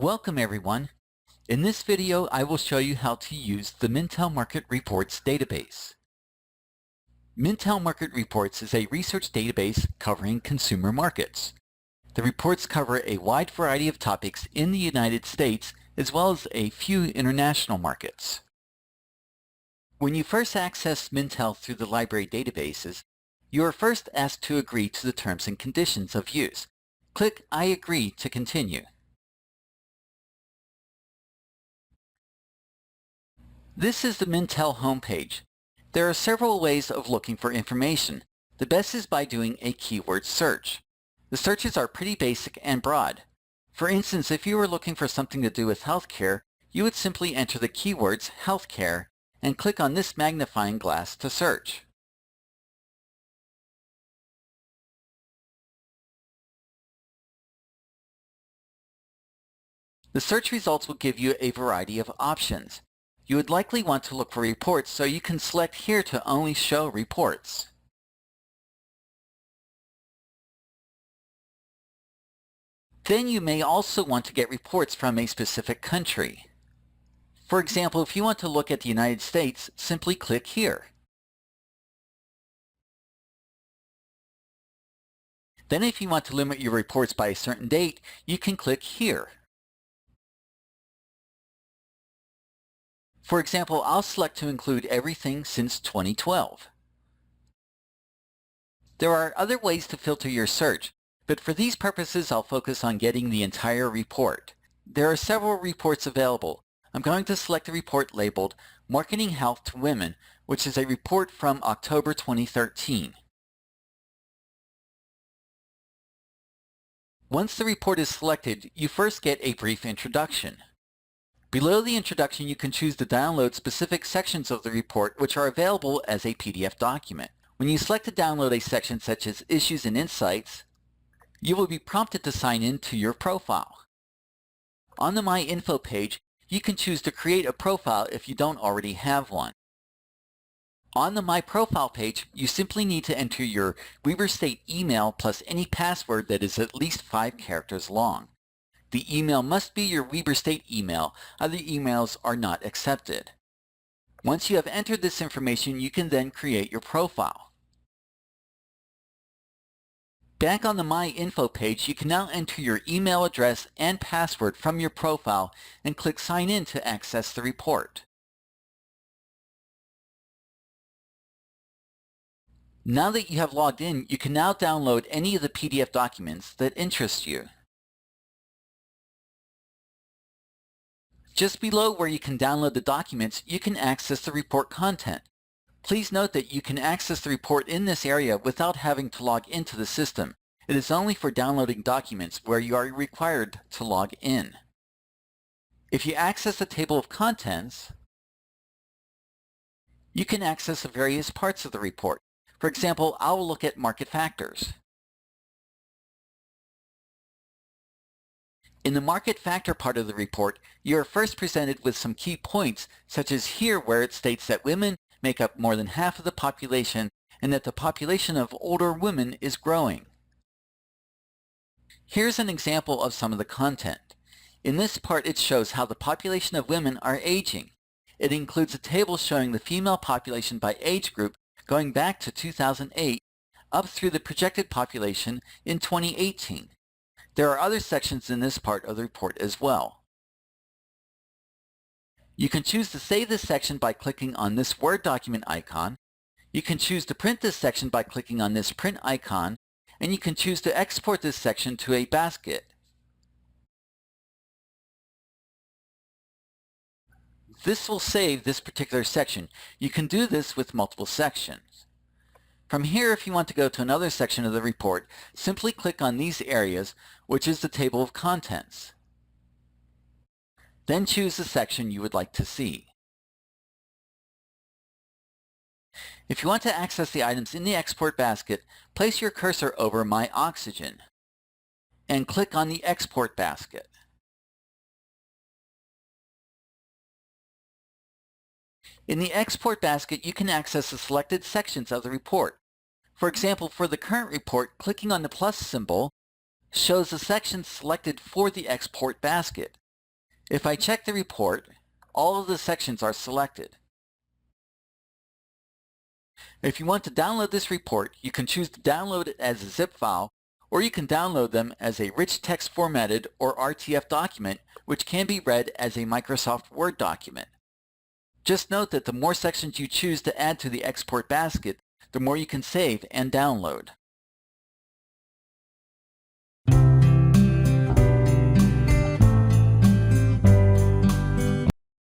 Welcome everyone. In this video, I will show you how to use the Mintel Market Reports database. Mintel Market Reports is a research database covering consumer markets. The reports cover a wide variety of topics in the United States as well as a few international markets. When you first access Mintel through the library databases, you are first asked to agree to the terms and conditions of use. Click I agree to continue. This is the Mintel homepage. There are several ways of looking for information. The best is by doing a keyword search. The searches are pretty basic and broad. For instance, if you were looking for something to do with healthcare, you would simply enter the keywords healthcare and click on this magnifying glass to search. The search results will give you a variety of options. You would likely want to look for reports, so you can select here to only show reports. Then you may also want to get reports from a specific country. For example, if you want to look at the United States, simply click here. Then if you want to limit your reports by a certain date, you can click here. For example, I'll select to include everything since 2012. There are other ways to filter your search, but for these purposes I'll focus on getting the entire report. There are several reports available. I'm going to select the report labeled Marketing Health to Women, which is a report from October 2013. Once the report is selected, you first get a brief introduction. Below the introduction, you can choose to download specific sections of the report which are available as a PDF document. When you select to download a section such as Issues and Insights, you will be prompted to sign in to your profile. On the My Info page, you can choose to create a profile if you don't already have one. On the My Profile page, you simply need to enter your Weber State email plus any password that is at least 5 characters long. The email must be your Weber State email. Other emails are not accepted. Once you have entered this information, you can then create your profile. Back on the My Info page, you can now enter your email address and password from your profile and click Sign In to access the report. Now that you have logged in, you can now download any of the PDF documents that interest you. Just below where you can download the documents, you can access the report content. Please note that you can access the report in this area without having to log into the system. It is only for downloading documents where you are required to log in. If you access the table of contents, you can access the various parts of the report. For example, I will look at market factors. In the market factor part of the report, you are first presented with some key points, such as here where it states that women make up more than half of the population and that the population of older women is growing. Here's an example of some of the content. In this part, it shows how the population of women are aging. It includes a table showing the female population by age group going back to 2008 up through the projected population in 2018. There are other sections in this part of the report as well. You can choose to save this section by clicking on this Word document icon. You can choose to print this section by clicking on this print icon, and you can choose to export this section to a basket. This will save this particular section. You can do this with multiple sections. From here, if you want to go to another section of the report, simply click on these areas, which is the table of contents. Then choose the section you would like to see. If you want to access the items in the export basket, place your cursor over My Oxygen and click on the export basket. In the export basket, you can access the selected sections of the report. For example, for the current report, clicking on the plus symbol shows the section selected for the export basket. If I check the report, all of the sections are selected. If you want to download this report, you can choose to download it as a zip file, or you can download them as a rich text formatted or RTF document, which can be read as a Microsoft Word document. Just note that the more sections you choose to add to the export basket, the more you can save and download.